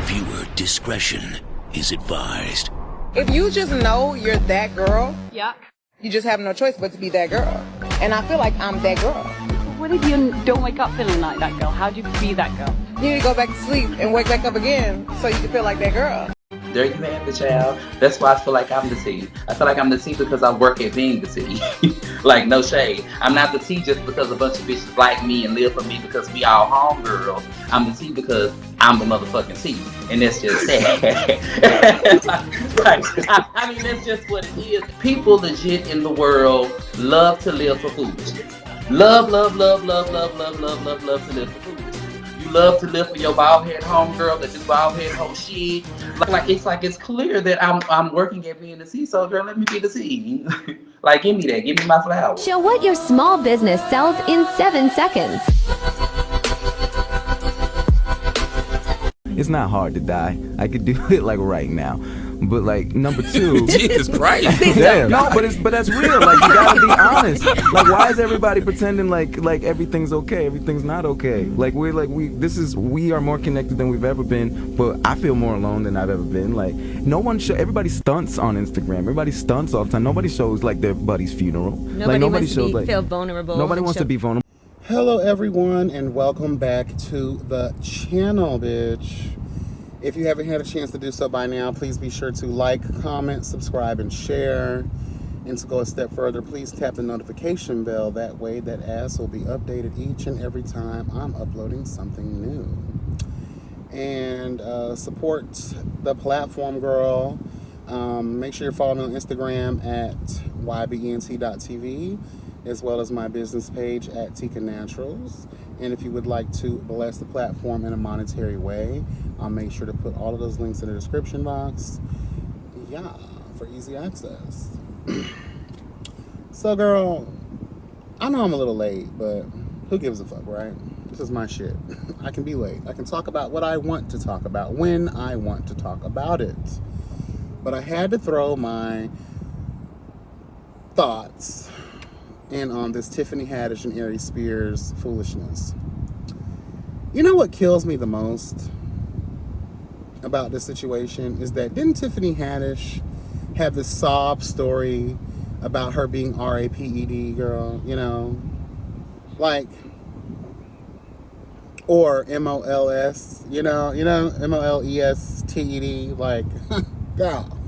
Viewer discretion is advised. If you just know you're that girl, yeah, you just have no choice but to be that girl. And I feel like I'm that girl. What if you don't wake up feeling like that girl? How do you be that girl? You need to go back to sleep and wake back up again so you can feel like that girl. There you have it, child. That's why I feel like I'm the T. I feel like I'm the T because I work at being the T. Like, no shade. I'm not the T just because a bunch of bitches like me and live for me because we all homegirls. I'm the T because I'm the motherfucking T. And that's just sad. I mean, that's just what it is. People legit in the world love to live for foolishness. Love to live for foolishness. You love to live for your bald head homegirl that do bald head whole shit. It's clear that I'm working at being the C, so girl, let me be the C. Like, give me that, give me my flowers. Show what your small business sells in 7 seconds. It's not hard to die. I could do it like right now. But like number two, Jesus Christ. Yeah, no, but that's real. Like, you gotta be honest. Like, why is everybody pretending like everything's okay? Everything's not okay. Like, we are more connected than we've ever been. But I feel more alone than I've ever been. Like, everybody stunts on Instagram. Everybody stunts all the time. Nobody shows like their buddy's funeral. Nobody wants to feel vulnerable. Nobody wants to be vulnerable. Hello everyone, and welcome back to the channel, bitch. If you haven't had a chance to do so by now, please be sure to like, comment, subscribe, and share. And to go a step further, please tap the notification bell. That way that ass will be updated each and every time I'm uploading something new. And support the platform, girl. Make sure you're following me on Instagram at ybent.tv, as well as my business page at TYKANATURALS. And if you would like to bless the platform in a monetary way, I'll make sure to put all of those links in the description box. Yeah, for easy access. So, girl, I know I'm a little late, but who gives a fuck, right? This is my shit. I can be late. I can talk about what I want to talk about when I want to talk about it. But I had to throw my thoughts in on this Tiffany Haddish and Aries Spears foolishness. You know what kills me the most about this situation is that didn't Tiffany Haddish have this sob story about her being R-A-P-E-D, girl, you know? Like, or M-O-L-S, you know, M-O-L-E-S-T-E-D, like, girl.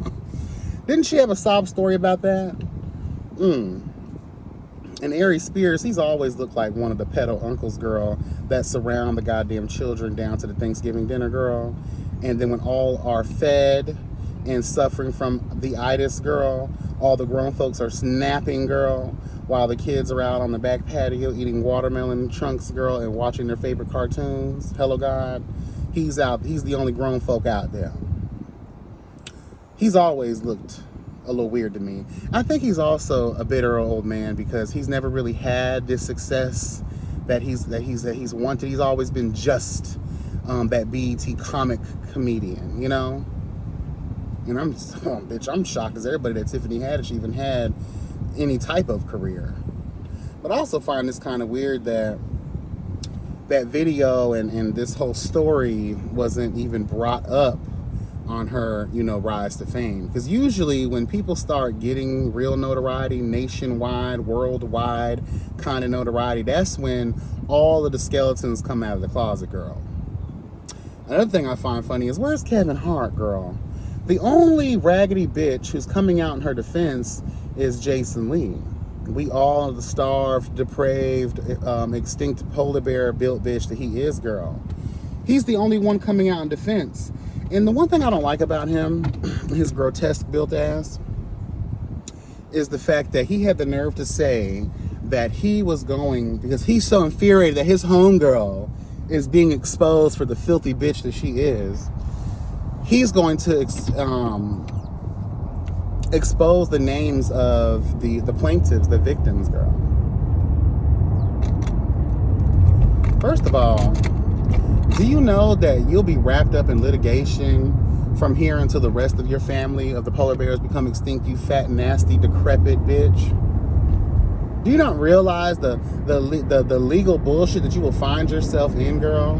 Didn't she have a sob story about that? And Aries Spears, he's always looked like one of the pedo uncles, girl, that surround the goddamn children down to the Thanksgiving dinner, girl. And then when all are fed and suffering from the itis, girl, all the grown folks are snapping, girl, while the kids are out on the back patio eating watermelon chunks, girl, and watching their favorite cartoons. Hello, God. He's out. He's the only grown folk out there. He's always looked a little weird to me. I think he's also a bitter old man because he's never really had this success that he's wanted. He's always been just that BET comic comedian, you know? And I'm shocked as everybody that Tiffany Haddish even had any type of career. But I also find this kind of weird that that video and this whole story wasn't even brought up on her, you know, rise to fame. Because usually when people start getting real notoriety, nationwide, worldwide kind of notoriety, that's when all of the skeletons come out of the closet, girl. Another thing I find funny is, where's Kevin Hart, girl? The only raggedy bitch who's coming out in her defense is Jason Lee. We all the starved, depraved, extinct polar bear built bitch that he is, girl. He's the only one coming out in defense. And the one thing I don't like about him, his grotesque built ass, is the fact that he had the nerve to say that he was going, because he's so infuriated that his homegirl is being exposed for the filthy bitch that she is, he's going to expose the names of the plaintiffs, the victims, girl. First of all, do you know that you'll be wrapped up in litigation from here until the rest of your family of the polar bears become extinct, you fat, nasty, decrepit bitch? Do you not realize the legal bullshit that you will find yourself in, girl?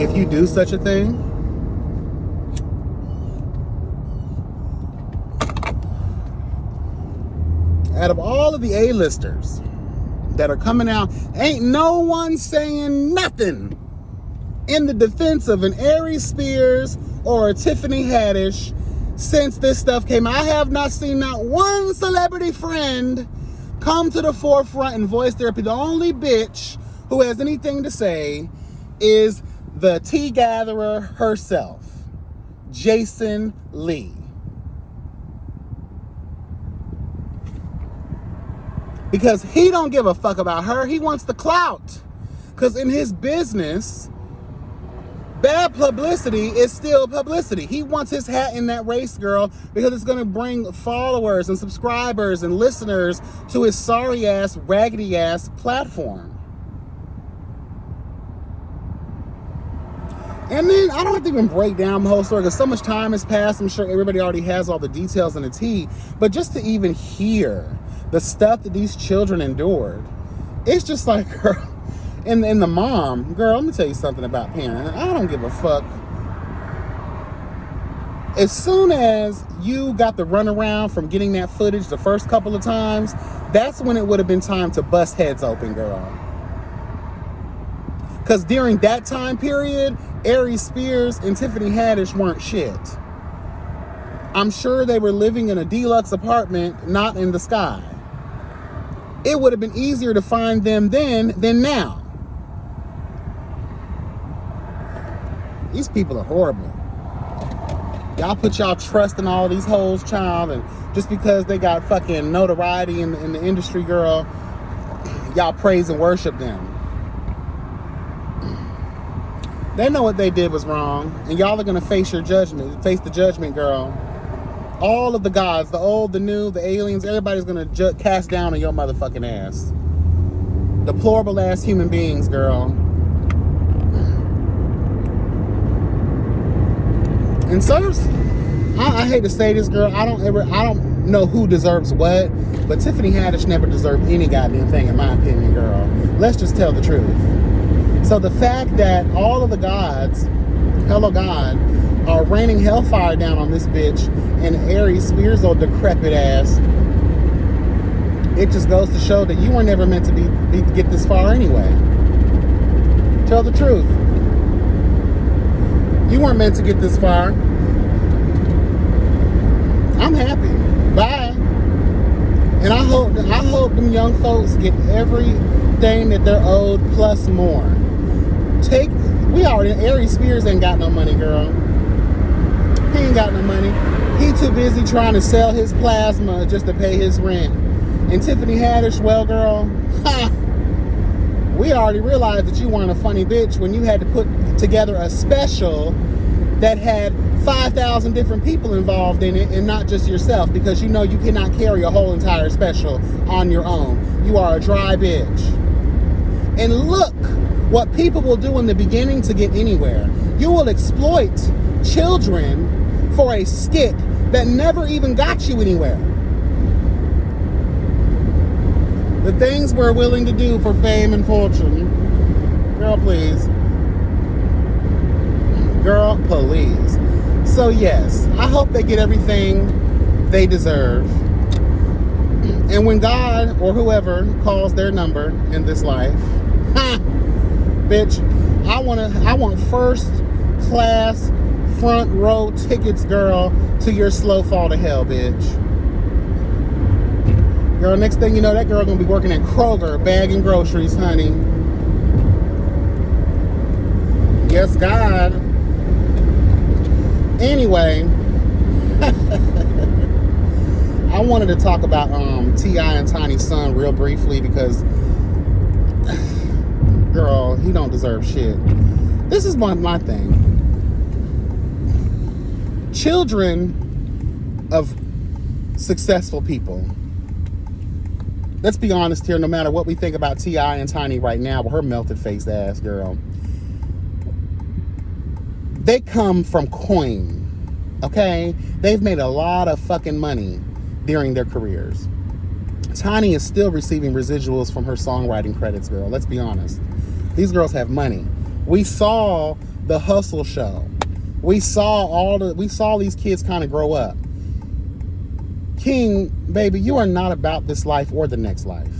if you do such a thing, out of all of the A-listers that are coming out, ain't no one saying nothing in the defense of an Aries Spears or a Tiffany Haddish since this stuff came out. I have not seen not one celebrity friend come to the forefront and voice their opinion. The only bitch who has anything to say is the tea gatherer herself, Jason Lee. Because he don't give a fuck about her. He wants the clout. Because in his business, bad publicity is still publicity. He wants his hat in that race, girl, because it's going to bring followers and subscribers and listeners to his sorry-ass, raggedy-ass platform. And then I don't have to even break down the whole story because so much time has passed. I'm sure everybody already has all the details and the tea. But just to even hear the stuff that these children endured, it's just like, girl, and the mom, girl, let me tell you something about parenting. I don't give a fuck. As soon as you got the runaround from getting that footage the first couple of times, that's when it would have been time to bust heads open, girl. Because during that time period, Aries Spears and Tiffany Haddish weren't shit. I'm sure they were living in a deluxe apartment, not in the sky. It would have been easier to find them then than now. These people are horrible. Y'all put y'all trust in all these hoes, child, and just because they got fucking notoriety in the industry, girl, y'all praise and worship them. They know what they did was wrong, and y'all are gonna face your judgment, face the judgment, girl. All of the gods, the old, the new, the aliens, everybody's gonna cast down on your motherfucking ass. Deplorable ass human beings, girl. And so, I hate to say this, girl, I don't know who deserves what, but Tiffany Haddish never deserved any goddamn thing, in my opinion, girl. Let's just tell the truth. So the fact that all of the gods, hello God, are raining hellfire down on this bitch and Aries Spears' old decrepit ass, it just goes to show that you were never meant to get this far anyway. Tell the truth. You weren't meant to get this far. I'm happy. Bye. And I hope them young folks get everything that they're owed plus more. Aries Spears ain't got no money, girl. He ain't got no money. He too busy trying to sell his plasma just to pay his rent. And Tiffany Haddish, well, girl, we already realized that you weren't a funny bitch when you had to put together a special that had 5,000 different people involved in it and not just yourself, because you know you cannot carry a whole entire special on your own. You are a dry bitch. And look what people will do in the beginning to get anywhere. You will exploit children for a skit that never even got you anywhere. The things we're willing to do for fame and fortune. Girl, please. Girl, please. So yes, I hope they get everything they deserve. And when God or whoever calls their number in this life, bitch, I want first class front row tickets, girl, to your slow fall to hell, bitch. Girl, next thing you know, that girl gonna be working at Kroger bagging groceries, honey. Yes, God. Anyway, I wanted to talk about T.I. and Tiny's son real briefly because, girl, he don't deserve shit. This is my thing. Children of successful people, let's be honest here, no matter what we think about T.I. and Tiny right now with her melted face ass, girl, they come from coin, okay? They've made a lot of fucking money during their careers. Tiny is still receiving residuals from her songwriting credits, girl. Let's be honest. These girls have money. We saw the hustle show. We saw these kids kind of grow up. King, baby, you are not about this life or the next life.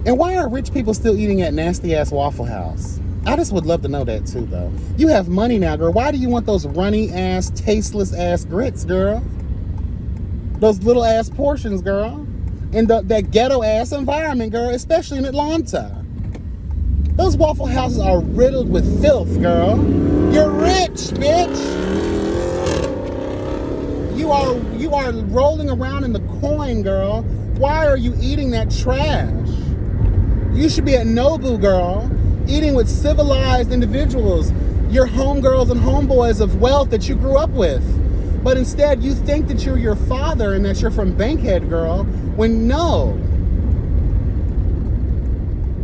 And why are rich people still eating at nasty ass Waffle House? I just would love to know that too, though. You have money now, girl. Why do you want those runny ass, tasteless ass grits, girl? Those little ass portions, girl. In that ghetto ass environment, girl, especially in Atlanta. Those Waffle Houses are riddled with filth, girl. You're rich, bitch. You are rolling around in the coin, girl. Why are you eating that trash? You should be at Nobu, girl, eating with civilized individuals, your homegirls and homeboys of wealth that you grew up with. But instead, you think that you're your father and that you're from Bankhead, girl, when no,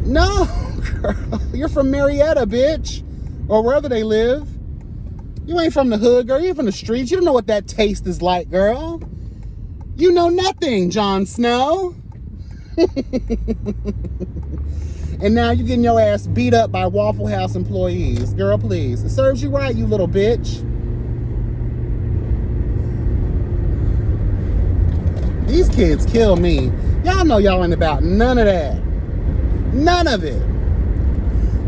girl, you're from Marietta, bitch, or wherever they live. You ain't from the hood, girl. You ain't from the streets. You don't know what that taste is like, girl. You know nothing, Jon Snow. And now you're getting your ass beat up by Waffle House employees. Girl, please. It serves you right, you little bitch. These kids kill me. Y'all know y'all ain't about none of that. None of it.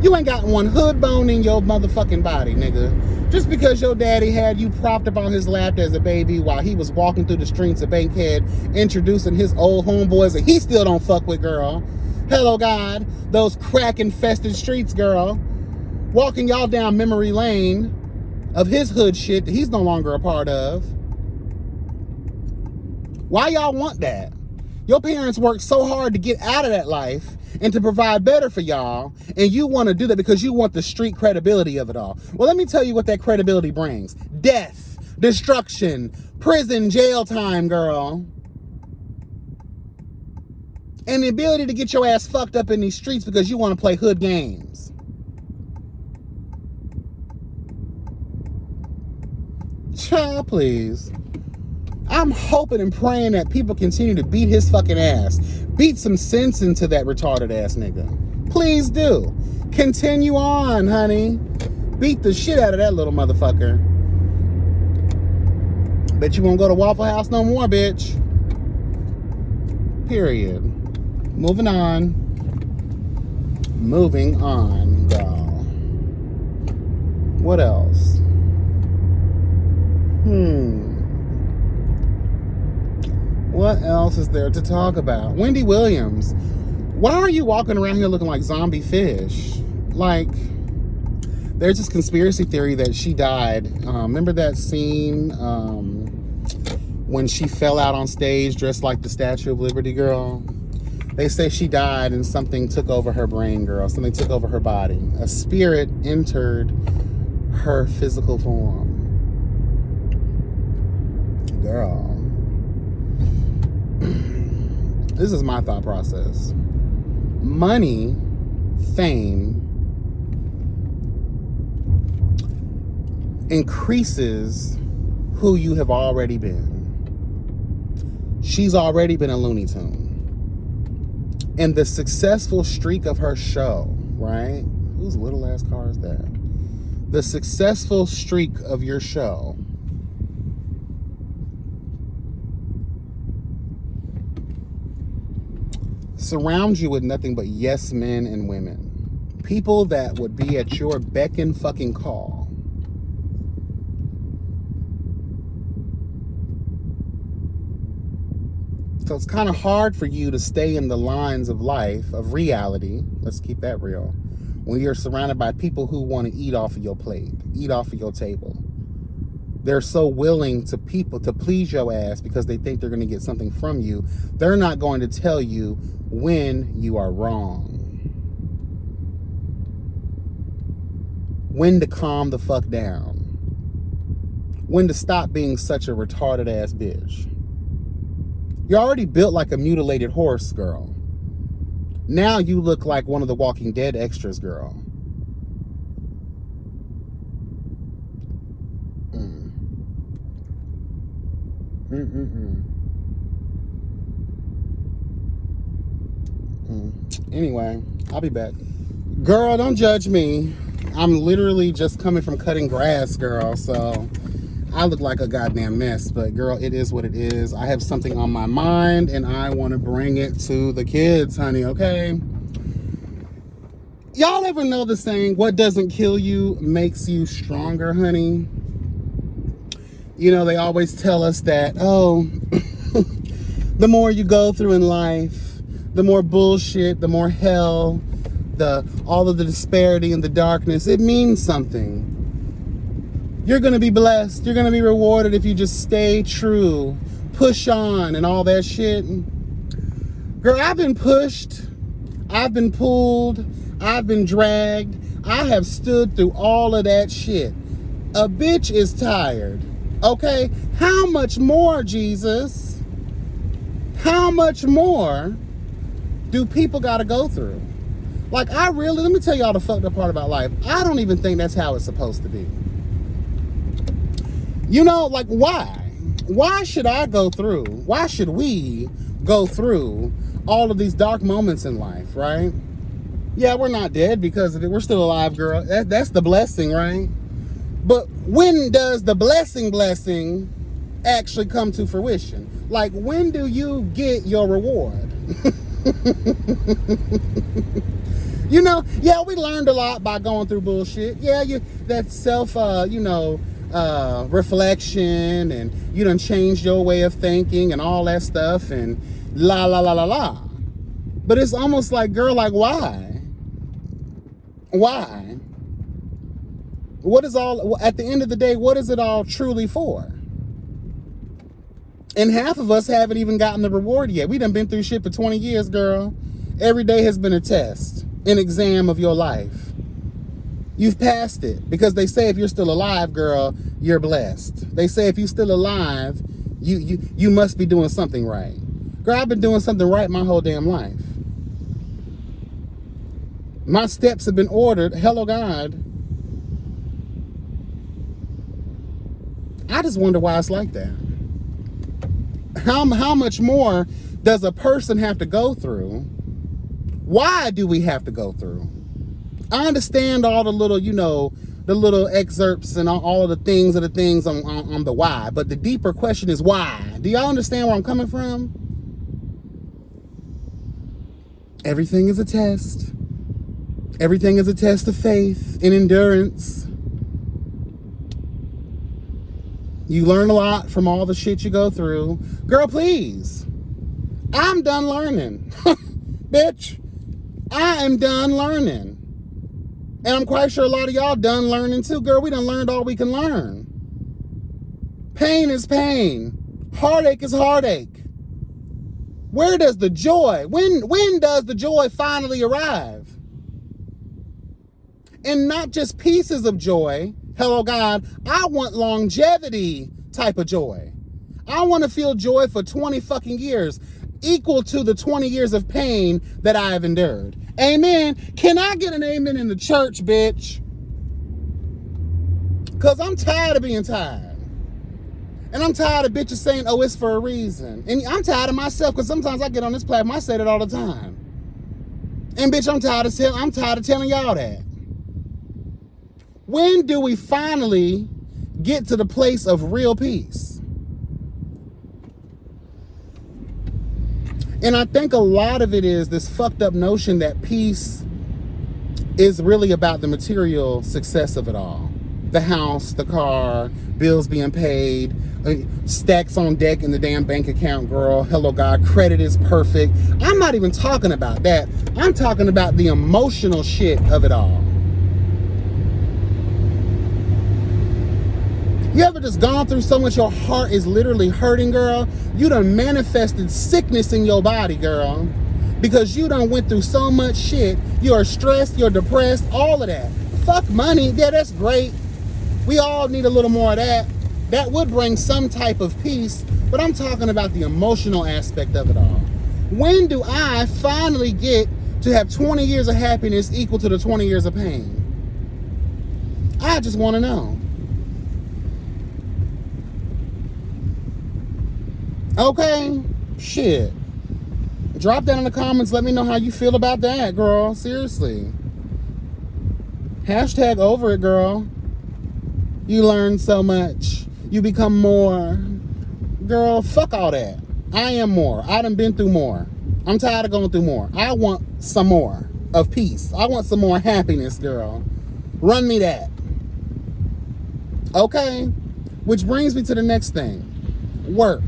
You ain't got one hood bone in your motherfucking body, nigga. Just because your daddy had you propped up on his lap as a baby while he was walking through the streets of Bankhead introducing his old homeboys that he still don't fuck with, girl. Hello, God. Those crack-infested streets, girl. Walking y'all down memory lane of his hood shit that he's no longer a part of. Why y'all want that? Your parents worked so hard to get out of that life and to provide better for y'all, and you want to do that because you want the street credibility of it all. Well, let me tell you what that credibility brings. Death, destruction, prison, jail time, girl. And the ability to get your ass fucked up in these streets because you want to play hood games. Child, please. I'm hoping and praying that people continue to beat his fucking ass. Beat some sense into that retarded ass nigga. Please do. Continue on, honey. Beat the shit out of that little motherfucker. Bet you won't go to Waffle House no more, bitch. Period. Moving on. Moving on, girl. What else? What else is there to talk about? Wendy Williams. Why are you walking around here looking like zombie fish? Like, there's this conspiracy theory that she died. Remember that scene when she fell out on stage dressed like the Statue of Liberty, girl? They say she died and something took over her brain, girl. Something took over her body. A spirit entered her physical form. Girl. This is my thought process. Money, fame, increases who you have already been. She's already been a Looney Tune. And the successful streak of her show, right? Whose little ass car is that? The successful streak of your show surrounds you with nothing but yes men and women. People that would be at your beck and fucking call. So it's kind of hard for you to stay in the lines of life, of reality. Let's keep that real. When you're surrounded by people who want to eat off of your plate, eat off of your table. They're so willing to please your ass because they think they're going to get something from you. They're not going to tell you when you are wrong. When to calm the fuck down. When to stop being such a retarded ass bitch. You're already built like a mutilated horse, girl. Now you look like one of the Walking Dead extras, girl. Anyway, I'll be back. Girl, don't judge me. I'm literally just coming from cutting grass, girl, so I look like a goddamn mess. But girl, it is what it is. I have something on my mind and I want to bring it to the kids, honey, okay? Y'all ever know the saying, what doesn't kill you makes you stronger, honey? You know, they always tell us that, oh, the more you go through in life, the more bullshit, the more hell, all of the disparity and the darkness, it means something. You're going to be blessed. You're going to be rewarded if you just stay true, push on and all that shit. Girl, I've been pushed. I've been pulled. I've been dragged. I have stood through all of that shit. A bitch is tired. Okay? How much more, Jesus? How much more do people got to go through? Like, let me tell y'all the fucked up part about life. I don't even think that's how it's supposed to be. You know, like, why? Why should I go through? Why should we go through all of these dark moments in life, right? Yeah, we're not dead because of it. We're still alive, girl. That's the blessing, right? But when does the blessing actually come to fruition? Like, when do you get your reward? You know, yeah, we learned a lot by going through bullshit. Yeah, that self, reflection, and you done changed your way of thinking and all that stuff and la la la la la. But it's almost like, girl, like, why? Why? At the end of the day, what is it all truly for? And half of us haven't even gotten the reward yet. We done been through shit for 20 years, girl. Every day has been a test, an exam of your life. You've passed it because they say if you're still alive, girl, you're blessed. They say if you're still alive, you must be doing something right. Girl, I've been doing something right my whole damn life. My steps have been ordered. Hello, God. I just wonder why it's like that. How much more does a person have to go through? Why do we have to go through? I understand all the little, the little excerpts and all of the things on the why, but the deeper question is why. Do y'all understand where I'm coming from? Everything is a test. Everything is a test of faith and endurance. You learn a lot from all the shit you go through. Girl, please. I'm done learning. Bitch, I am done learning. And I'm quite sure a lot of y'all done learning too. Girl, we done learned all we can learn. Pain is pain. Heartache is heartache. Where does the joy, when does the joy finally arrive? And not just pieces of joy. Hello, God. I want longevity type of joy. I want to feel joy for 20 fucking years, equal to the 20 years of pain that I have endured. Amen. Can I get an amen in the church, bitch? Because I'm tired of being tired. And I'm tired of bitches saying, oh, it's for a reason. And I'm tired of myself because sometimes I get on this platform, I say that all the time. And bitch, I'm tired of telling y'all that. When do we finally get to the place of real peace? And I think a lot of it is this fucked up notion that peace is really about the material success of it all. The house, the car, bills being paid, stacks on deck in the damn bank account, girl. Hello, God, credit is perfect. I'm not even talking about that. I'm talking about the emotional shit of it all. You ever just gone through so much your heart is literally hurting, girl? You done manifested sickness in your body, girl. Because you done went through so much shit. You're stressed, you're depressed, all of that. Fuck money, yeah, that's great. We all need a little more of that. That would bring some type of peace, but I'm talking about the emotional aspect of it all. When do I finally get to have 20 years of happiness equal to the 20 years of pain? I just want to know. Okay, shit. Drop that in the comments. Let me know how you feel about that, girl. Seriously. Hashtag over it, girl. You learn so much. You become more. Girl, fuck all that. I am more. I done been through more. I'm tired of going through more. I want some more of peace. I want some more happiness, girl. Run me that. Okay? Which brings me to the next thing. Work.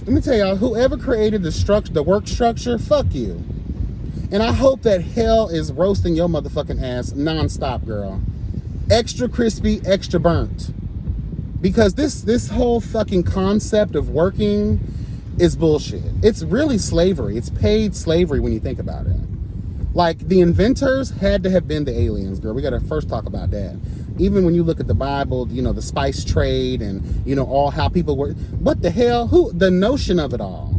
Let me tell y'all, whoever created the work structure, fuck you. And I hope that hell is roasting your motherfucking ass nonstop, girl. Extra crispy, extra burnt. Because this whole fucking concept of working is bullshit. It's really slavery. It's paid slavery when you think about it. Like, the inventors had to have been the aliens, girl. We gotta first talk about that. Even when you look at the Bible, you know, the spice trade and, you know, all how people work. What the hell? The notion of it all.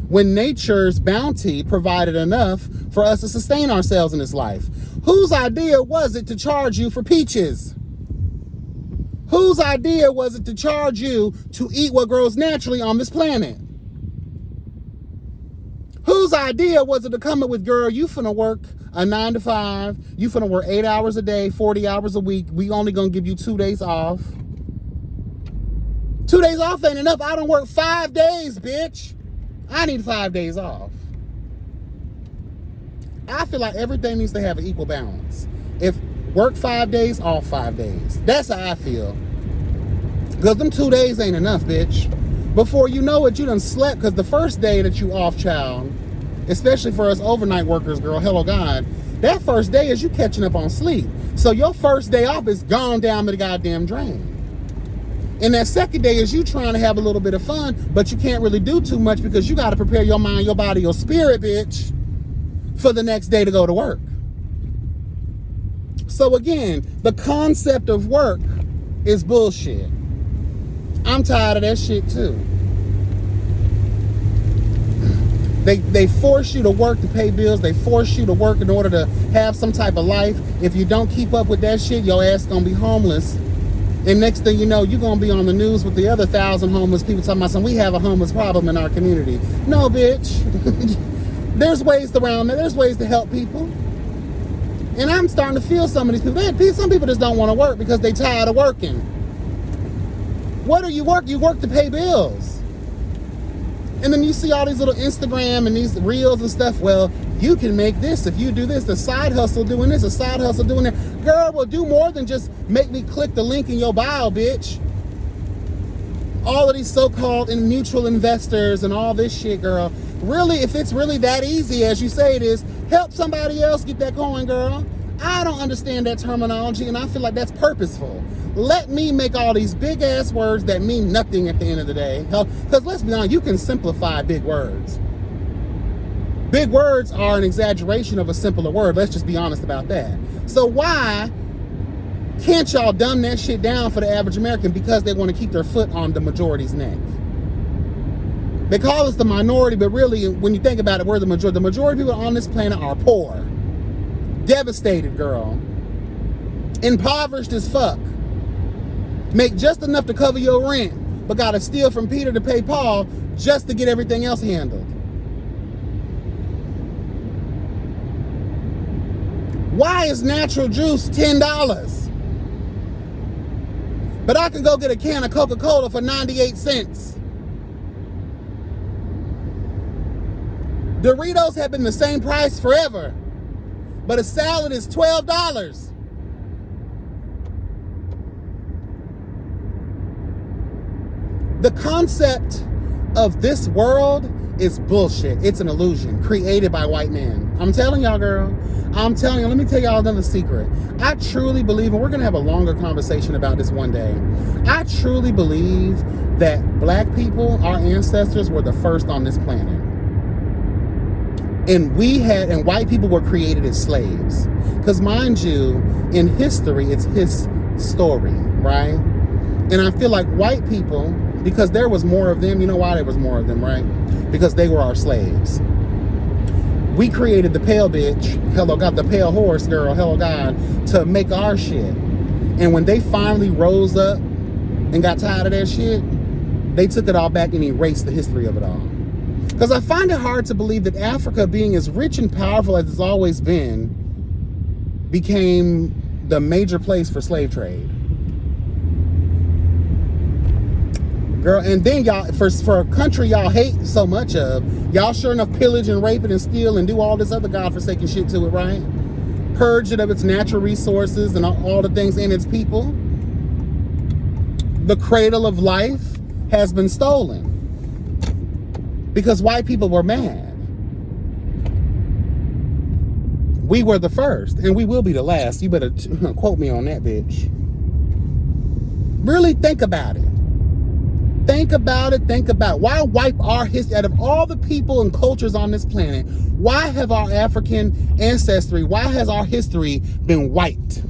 When nature's bounty provided enough for us to sustain ourselves in this life. Whose idea was it to charge you for peaches? Whose idea was it to charge you to eat what grows naturally on this planet? Whose idea was it to come up with, girl, you finna work a 9 to 5, you finna work 8 hours a day, 40 hours a week, we only gonna give you 2 days off. 2 days off ain't enough. I don't work 5 days, bitch. I need 5 days off. I feel like everything needs to have an equal balance. If work 5 days, off 5 days. That's how I feel. Because them 2 days ain't enough, bitch. Before you know it, you done slept, because the first day that you off, child, especially for us overnight workers, girl, hello God, that first day is you catching up on sleep. So your first day off is gone down to the goddamn drain. And that second day is you trying to have a little bit of fun, but you can't really do too much because you got to prepare your mind, your body, your spirit, bitch, for the next day to go to work. So again, the concept of work is bullshit. I'm tired of that shit too. They force you to work to pay bills. They force you to work in order to have some type of life. If you don't keep up with that shit, your ass gonna be homeless. And next thing you know, you're gonna be on the news with the other 1,000 homeless people talking about we have a homeless problem in our community. No, bitch. There's ways around that. There's ways to help people. And I'm starting to feel some of these people. Some people just don't want to work because they tired of working. What do you work? You work to pay bills. And then you see all these little Instagram and these reels and stuff. Well, you can make this if you do this. The side hustle doing this, a side hustle doing that. Girl, will do more than just make me click the link in your bio, bitch. All of these so-called mutual investors and all this shit, girl. Really, if it's really that easy as you say it is, help somebody else get that going, girl. I don't understand that terminology, and I feel like that's purposeful. Let me make all these big ass words that mean nothing at the end of the day. Because let's be honest, you can simplify big words. Big words are an exaggeration of a simpler word. Let's just be honest about that. So why can't y'all dumb that shit down for the average American? Because they want to keep their foot on the majority's neck. They call us the minority, but really, when you think about it, we're the majority. The majority of people on this planet are poor. Devastated, girl. Impoverished as fuck. Make just enough to cover your rent, but gotta steal from Peter to pay Paul just to get everything else handled. Why is natural juice $10? But I can go get a can of Coca-Cola for 98 cents. Doritos have been the same price forever, but a salad is $12. The concept of this world is bullshit. It's an illusion created by white men. I'm telling y'all, girl. I'm telling you, let me tell y'all another secret. I truly believe, and we're going to have a longer conversation about this one day. I truly believe that black people, our ancestors, were the first on this planet. And white people were created as slaves. Because mind you, in history, it's his story, right? And I feel like white people, because there was more of them, you know why there was more of them, right? Because they were our slaves. We created the pale bitch, hello God, the pale horse girl, hello God, to make our shit. And when they finally rose up and got tired of that shit, they took it all back and erased the history of it all. Because I find it hard to believe that Africa, being as rich and powerful as it's always been, became the major place for slave trade. Girl, and then y'all, for a country y'all hate so much of, y'all sure enough pillage and rape it and steal and do all this other godforsaken shit to it, right? Purge it of its natural resources and all the things in its people. The cradle of life has been stolen because white people were mad. We were the first, and we will be the last. You better quote me on that, bitch. Really think about it. Think about it. Think about why wipe our history out of all the people and cultures on this planet. Why have our African ancestry, why has our history been wiped?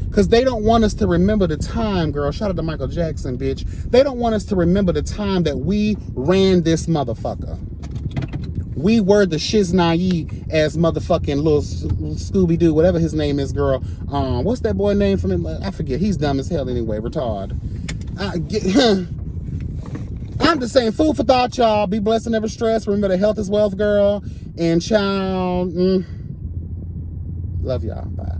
Because they don't want us to remember the time, girl. Shout out to Michael Jackson, bitch. They don't want us to remember the time that we ran this motherfucker. We were the shiznai as motherfucking little Scooby-Doo, whatever his name is, girl. What's that boy name from him? I forget. He's dumb as hell anyway. Retard. I'm just saying, food for thought, y'all. Be blessed and never stressed. Remember that health is wealth, girl. And child, love y'all. Bye.